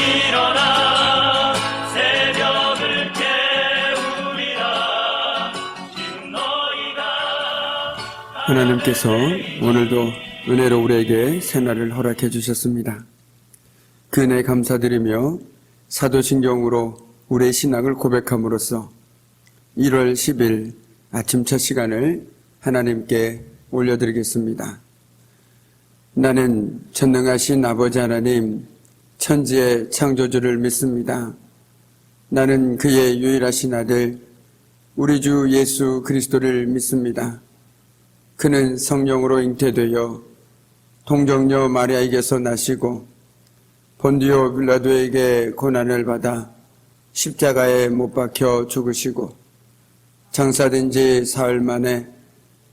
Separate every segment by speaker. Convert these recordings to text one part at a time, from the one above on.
Speaker 1: 일어나 새벽을 깨우리라. 지금 너희가
Speaker 2: 하나님께서 오늘도 은혜로 우리에게 새날을 허락해 주셨습니다. 그 은혜 감사드리며 사도신경으로 우리의 신앙을 고백함으로써 1월 10일 아침 첫 시간을 하나님께 올려드리겠습니다. 나는 전능하신 아버지 하나님, 천지의 창조주를 믿습니다. 나는 그의 유일하신 아들 우리 주 예수 그리스도를 믿습니다. 그는 성령으로 잉태되어 동정녀 마리아에게서 나시고 본디오 빌라도에게 고난을 받아 십자가에 못 박혀 죽으시고 장사된 지 사흘 만에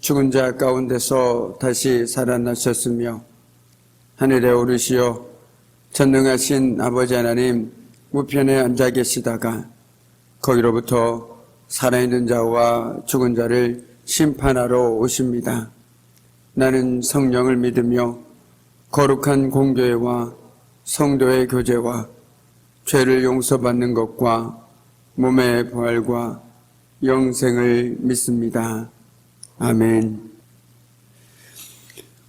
Speaker 2: 죽은 자 가운데서 다시 살아나셨으며 하늘에 오르시어 전능하신 아버지 하나님 우편에 앉아 계시다가 거기로부터 살아있는 자와 죽은 자를 심판하러 오십니다. 나는 성령을 믿으며 거룩한 공교회와 성도의 교제와 죄를 용서받는 것과 몸의 부활과 영생을 믿습니다. 아멘.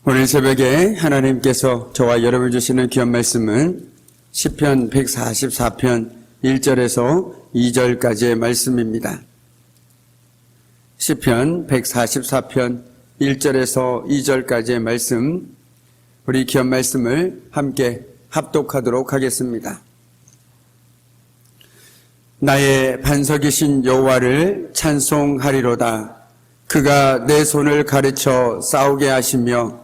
Speaker 2: 오늘 새벽에 하나님께서 저와 여러분 주시는 귀한 말씀은 시편 144편 1절에서 2절까지의 말씀입니다. 시편 144편 1절에서 2절까지의 말씀, 우리 귀한 말씀을 함께 합독하도록 하겠습니다. 나의 반석이신 여호와를 찬송하리로다. 그가 내 손을 가르쳐 싸우게 하시며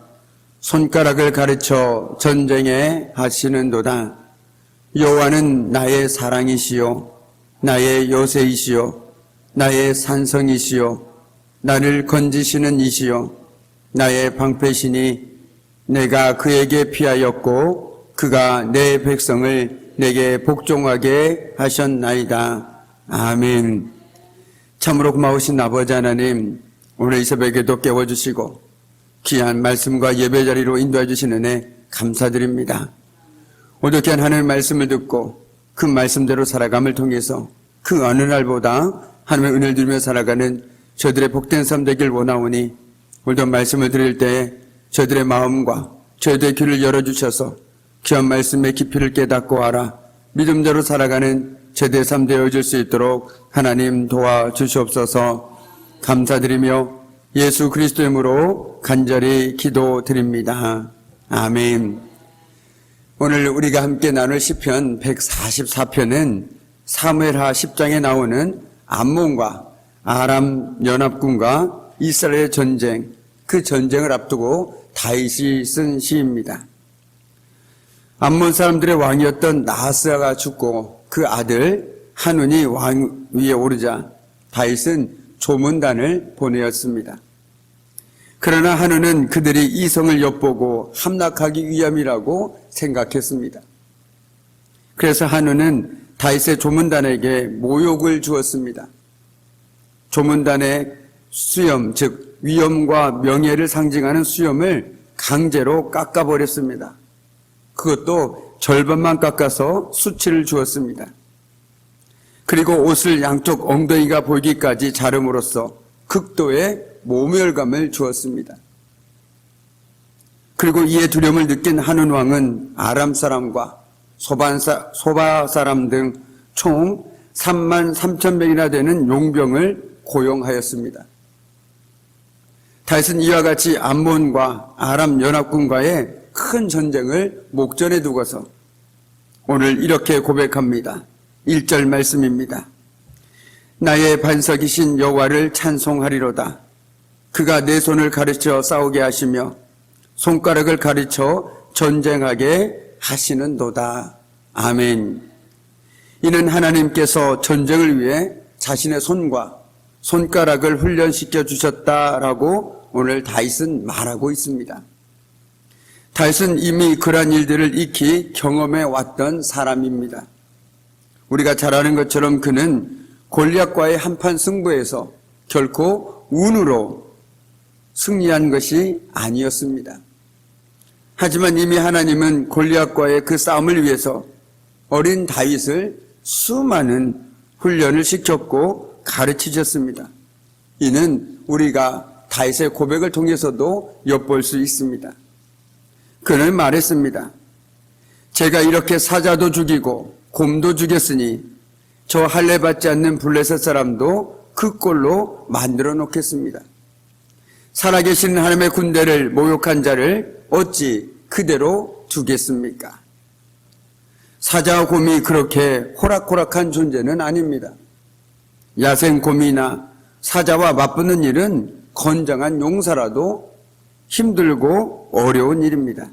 Speaker 2: 손가락을 가르쳐 전쟁에 하시는도다. 여호와는 나의 사랑이시요 나의 요새이시요 나의 산성이시요 나를 건지시는 이시요 나의 방패시니 내가 그에게 피하였고 그가 내 백성을 내게 복종하게 하셨나이다. 아멘. 참으로 고마우신 아버지 하나님, 오늘 이 새벽에도 깨워주시고 귀한 말씀과 예배 자리로 인도해 주신 은혜 감사드립니다. 오늘 귀한 하나님의 말씀을 듣고 그 말씀대로 살아감을 통해서 그 어느 날보다 하나님의 은혜를 누리며 살아가는 저들의 복된 삶 되길 원하오니 오늘도 말씀을 드릴 때 저들의 마음과 저들의 귀를 열어주셔서 귀한 말씀의 깊이를 깨닫고 알아 믿음대로 살아가는 저들의 삶 되어줄 수 있도록 하나님 도와주시옵소서. 감사드리며 예수 그리스도의 이름으로 간절히 기도드립니다. 아멘. 오늘 우리가 함께 나눌 시편 144편은 사무엘하 10장에 나오는 암몬과 아람 연합군과 이스라엘의 전쟁, 그 전쟁을 앞두고 다윗이 쓴 시입니다. 암몬 사람들의 왕이었던 나하스가 죽고 그 아들 한운이 왕 위에 오르자 다윗은 조문단을 보내었습니다. 그러나 한운은 그들이 이성을 엿보고 함락하기 위함이라고 생각했습니다. 그래서 한운은 다윗의 조문단에게 모욕을 주었습니다. 조문단의 수염, 즉 위엄과 명예를 상징하는 수염을 강제로 깎아버렸습니다. 그것도 절반만 깎아서 수치를 주었습니다. 그리고 옷을 양쪽 엉덩이가 보이기까지 자름으로써 극도의 모멸감을 주었습니다. 그리고 이에 두려움을 느낀 한운 왕은 아람 사람과 소바 사람 등 총 3만 3천 명이나 되는 용병을 고용하였습니다. 다윗은 이와 같이 암몬과 아람 연합군과의 큰 전쟁을 목전에 두고서 오늘 이렇게 고백합니다. 1절 말씀입니다. 나의 반석이신 여호와를 찬송하리로다. 그가 내 손을 가르쳐 싸우게 하시며 손가락을 가르쳐 전쟁하게 하시는도다. 아멘. 이는 하나님께서 전쟁을 위해 자신의 손과 손가락을 훈련시켜 주셨다라고 오늘 다윗은 말하고 있습니다. 다윗은 이미 그러한 일들을 익히 경험해 왔던 사람입니다. 우리가 잘 아는 것처럼 그는 골리앗과의 한판 승부에서 결코 운으로 승리한 것이 아니었습니다. 하지만 이미 하나님은 골리앗과의 그 싸움을 위해서 어린 다윗을 수많은 훈련을 시켰고 가르치셨습니다. 이는 우리가 다윗의 고백을 통해서도 엿볼 수 있습니다. 그는 말했습니다. 제가 이렇게 사자도 죽이고 곰도 죽였으니 저 할례 받지 않는 블레셋 사람도 그 꼴로 만들어 놓겠습니다. 살아계신 하나님의 군대를 모욕한 자를 어찌 그대로 두겠습니까? 사자와 곰이 그렇게 호락호락한 존재는 아닙니다. 야생 곰이나 사자와 맞붙는 일은 건장한 용사라도 힘들고 어려운 일입니다.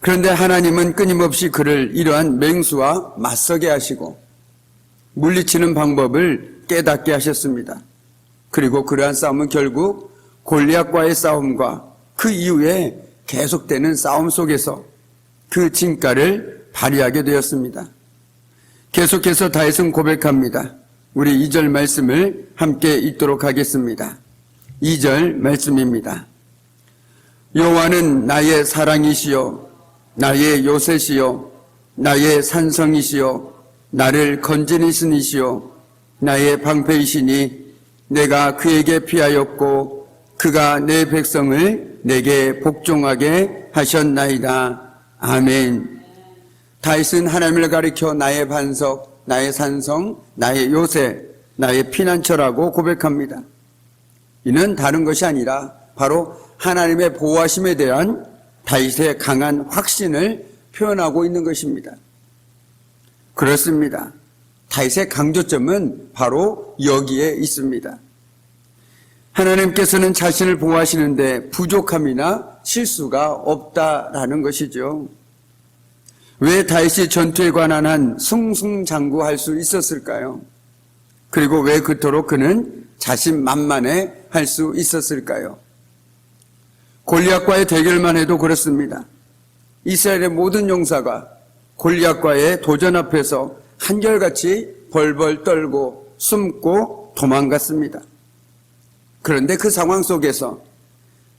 Speaker 2: 그런데 하나님은 끊임없이 그를 이러한 맹수와 맞서게 하시고 물리치는 방법을 깨닫게 하셨습니다. 그리고 그러한 싸움은 결국 골리앗과의 싸움과 그 이후에 계속되는 싸움 속에서 그 진가를 발휘하게 되었습니다. 계속해서 다윗은 고백합니다. 우리 2절 말씀을 함께 읽도록 하겠습니다. 2절 말씀입니다. 여호와는 나의 사랑이시요 나의 요새시요 나의 산성이시요 나를 건지는 이시요 나의 방패이시니 내가 그에게 피하였고 그가 내 백성을 내게 복종하게 하셨나이다. 아멘. 다윗은 하나님을 가리켜 나의 반석, 나의 산성, 나의 요새, 나의 피난처라고 고백합니다. 이는 다른 것이 아니라 바로 하나님의 보호하심에 대한 다윗의 강한 확신을 표현하고 있는 것입니다. 그렇습니다. 다윗의 강조점은 바로 여기에 있습니다. 하나님께서는 자신을 보호하시는데 부족함이나 실수가 없다라는 것이죠. 왜 다윗이 전투에 관한 한 승승장구할 수 있었을까요? 그리고 왜 그토록 그는 자신만만해 할 수 있었을까요? 골리앗과의 대결만 해도 그렇습니다. 이스라엘의 모든 용사가 골리앗과의 도전 앞에서 한결같이 벌벌 떨고 숨고 도망갔습니다. 그런데 그 상황 속에서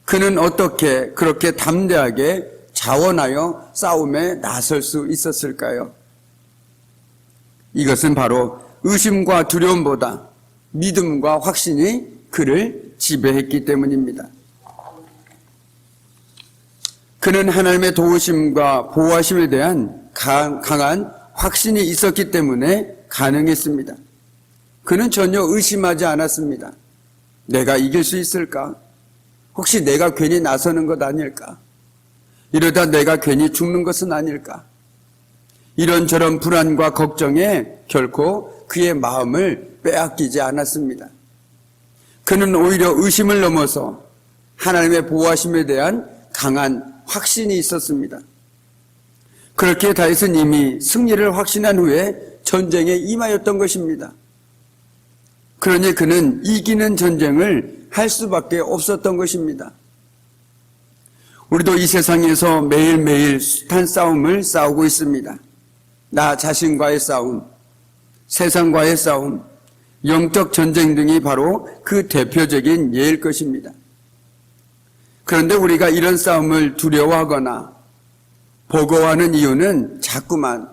Speaker 2: 그는 어떻게 그렇게 담대하게 자원하여 싸움에 나설 수 있었을까요? 이것은 바로 의심과 두려움보다 믿음과 확신이 그를 지배했기 때문입니다. 그는 하나님의 도우심과 보호하심에 대한 강한 확신이 있었기 때문에 가능했습니다. 그는 전혀 의심하지 않았습니다. 내가 이길 수 있을까? 혹시 내가 괜히 나서는 것 아닐까? 이러다 내가 괜히 죽는 것은 아닐까? 이런저런 불안과 걱정에 결코 그의 마음을 빼앗기지 않았습니다. 그는 오히려 의심을 넘어서 하나님의 보호하심에 대한 강한 확신이 있었습니다. 그렇게 다윗은 이미 승리를 확신한 후에 전쟁에 임하였던 것입니다. 그러니 그는 이기는 전쟁을 할 수밖에 없었던 것입니다. 우리도 이 세상에서 매일매일 숱한 싸움을 싸우고 있습니다. 나 자신과의 싸움, 세상과의 싸움, 영적 전쟁 등이 바로 그 대표적인 예일 것입니다. 그런데 우리가 이런 싸움을 두려워하거나 버거워하는 이유는 자꾸만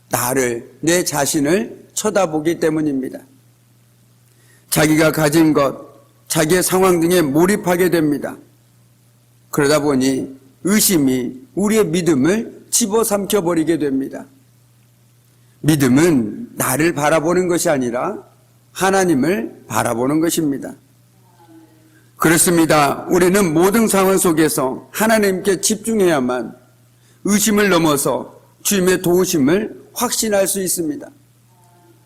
Speaker 2: 나를, 내 자신을 쳐다보기 때문입니다. 자기가 가진 것, 자기의 상황 등에 몰입하게 됩니다. 그러다 보니 의심이 우리의 믿음을 집어삼켜버리게 됩니다. 믿음은 나를 바라보는 것이 아니라 하나님을 바라보는 것입니다. 그렇습니다. 우리는 모든 상황 속에서 하나님께 집중해야만 의심을 넘어서 주님의 도우심을 확신할 수 있습니다.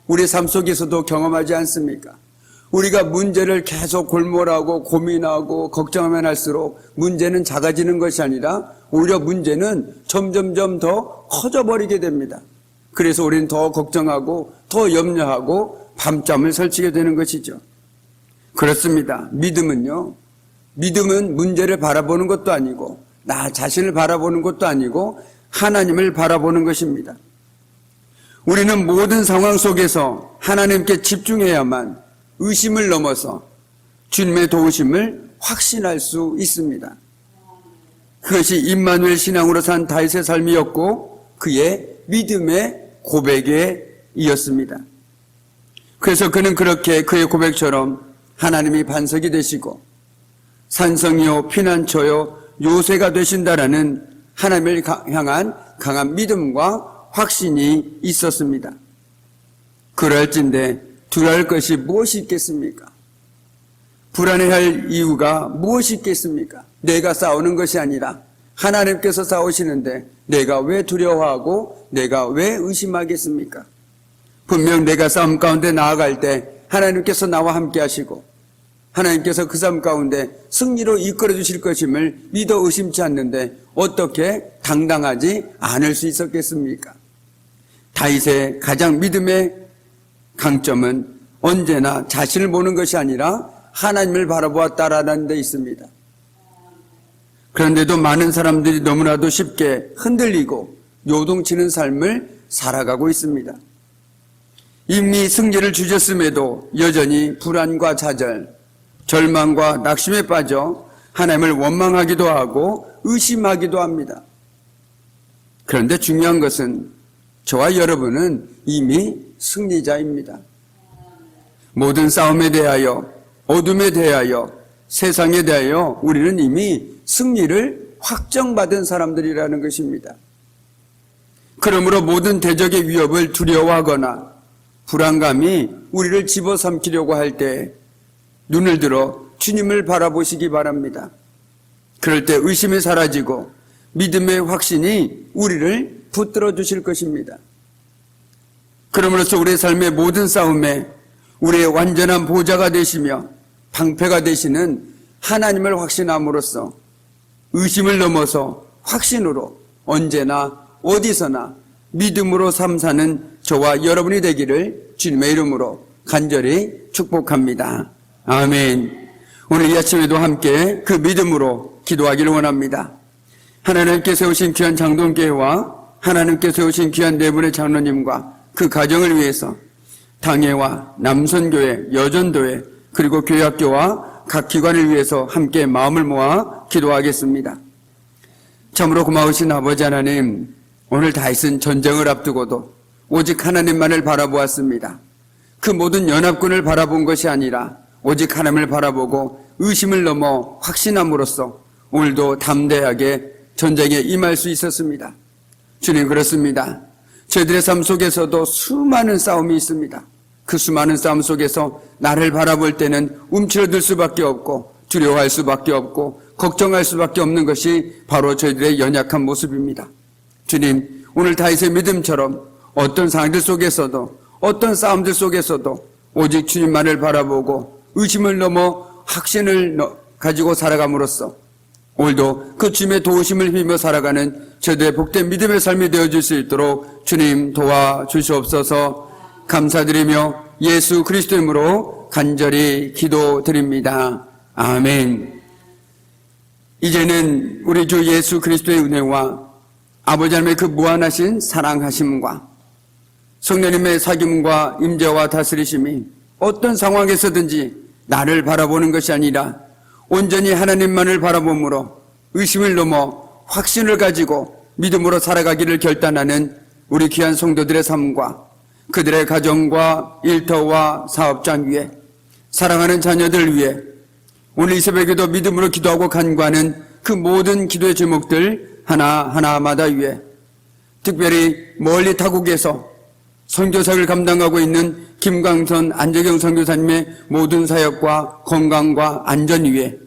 Speaker 2: 우리 삶 속에서도 경험하지 않습니까? 우리가 문제를 계속 골몰하고 고민하고 걱정하면 할수록 문제는 작아지는 것이 아니라 오히려 문제는 점점점 더 커져버리게 됩니다. 그래서 우리는 더 걱정하고 더 염려하고 밤잠을 설치게 되는 것이죠. 그렇습니다. 믿음은요. 믿음은 문제를 바라보는 것도 아니고 나 자신을 바라보는 것도 아니고 하나님을 바라보는 것입니다. 우리는 모든 상황 속에서 하나님께 집중해야만 의심을 넘어서 주님의 도우심을 확신할 수 있습니다. 그것이 임마누엘 신앙으로 산 다윗의 삶이었고 그의 믿음의 고백에 이었습니다. 그래서 그는 그렇게 그의 고백처럼 하나님이 반석이 되시고 산성이요 피난처요 요새가 되신다라는 하나님을 향한 강한 믿음과 확신이 있었습니다. 그럴진데 두려울 것이 무엇이 있겠습니까? 불안해할 이유가 무엇이 있겠습니까? 내가 싸우는 것이 아니라 하나님께서 싸우시는데 내가 왜 두려워하고 내가 왜 의심하겠습니까? 분명 내가 싸움 가운데 나아갈 때 하나님께서 나와 함께 하시고 하나님께서 그 삶 가운데 승리로 이끌어 주실 것임을 믿어 의심치 않는데 어떻게 당당하지 않을 수 있었겠습니까? 다윗의 가장 믿음의 강점은 언제나 자신을 보는 것이 아니라 하나님을 바라보았다라는 데 있습니다. 그런데도 많은 사람들이 너무나도 쉽게 흔들리고 요동치는 삶을 살아가고 있습니다. 이미 승리를 주셨음에도 여전히 불안과 좌절, 절망과 낙심에 빠져 하나님을 원망하기도 하고 의심하기도 합니다. 그런데 중요한 것은 저와 여러분은 이미 승리자입니다. 모든 싸움에 대하여, 어둠에 대하여, 세상에 대하여 우리는 이미 승리를 확정받은 사람들이라는 것입니다. 그러므로 모든 대적의 위협을 두려워하거나 불안감이 우리를 집어삼키려고 할 때 눈을 들어 주님을 바라보시기 바랍니다. 그럴 때 의심이 사라지고 믿음의 확신이 우리를 붙들어 주실 것입니다. 그러므로써 우리의 삶의 모든 싸움에 우리의 완전한 보좌가 되시며 방패가 되시는 하나님을 확신함으로써 의심을 넘어서 확신으로 언제나 어디서나 믿음으로 삶 사는 저와 여러분이 되기를 주님의 이름으로 간절히 축복합니다. 아멘. 오늘 이 아침에도 함께 그 믿음으로 기도하기를 원합니다. 하나님께 세우신 귀한 장동교회와 하나님께 세우신 귀한 네 분의 장로님과 그 가정을 위해서 당회와 남선교회, 여전도회 그리고 교회학교와 각 기관을 위해서 함께 마음을 모아 기도하겠습니다. 참으로 고마우신 아버지 하나님, 오늘 다윗은 전쟁을 앞두고도 오직 하나님만을 바라보았습니다. 그 모든 연합군을 바라본 것이 아니라 오직 하나님을 바라보고 의심을 넘어 확신함으로써 오늘도 담대하게 전쟁에 임할 수 있었습니다. 주님, 그렇습니다. 저희들의 삶 속에서도 수많은 싸움이 있습니다. 그 수많은 싸움 속에서 나를 바라볼 때는 움츠러들 수밖에 없고 두려워할 수밖에 없고 걱정할 수밖에 없는 것이 바로 저희들의 연약한 모습입니다. 주님, 오늘 다윗의 믿음처럼 어떤 상황들 속에서도 어떤 싸움들 속에서도 오직 주님만을 바라보고 의심을 넘어 확신을 가지고 살아감으로써 오늘도 그 주님의 도우심을 힘입어 살아가는 저희들의 복된 믿음의 삶이 되어줄 수 있도록 주님 도와주시옵소서. 감사드리며 예수 그리스도 이름으로 간절히 기도드립니다. 아멘. 이제는 우리 주 예수 그리스도의 은혜와 아버지 하나님의 그 무한하신 사랑하심과 성령님의 사귐과 임재와 다스리심이 어떤 상황에서든지 나를 바라보는 것이 아니라 온전히 하나님만을 바라봄으로 의심을 넘어 확신을 가지고 믿음으로 살아가기를 결단하는 우리 귀한 성도들의 삶과 그들의 가정과 일터와 사업장 위에 사랑하는 자녀들 위해 오늘 이 새벽에도 믿음으로 기도하고 간구하는 그 모든 기도의 제목들 하나하나마다 위에 특별히 멀리 타국에서 선교사를 감당하고 있는 김광선 안재경 선교사님의 모든 사역과 건강과 안전 위에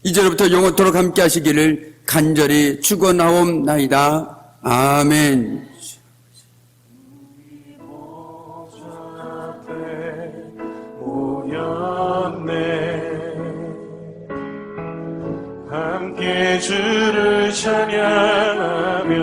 Speaker 2: 이제로부터 영원토록 함께 하시기를 간절히 축원하옵나이다. 아멘.
Speaker 3: 함께 주를 찬양하며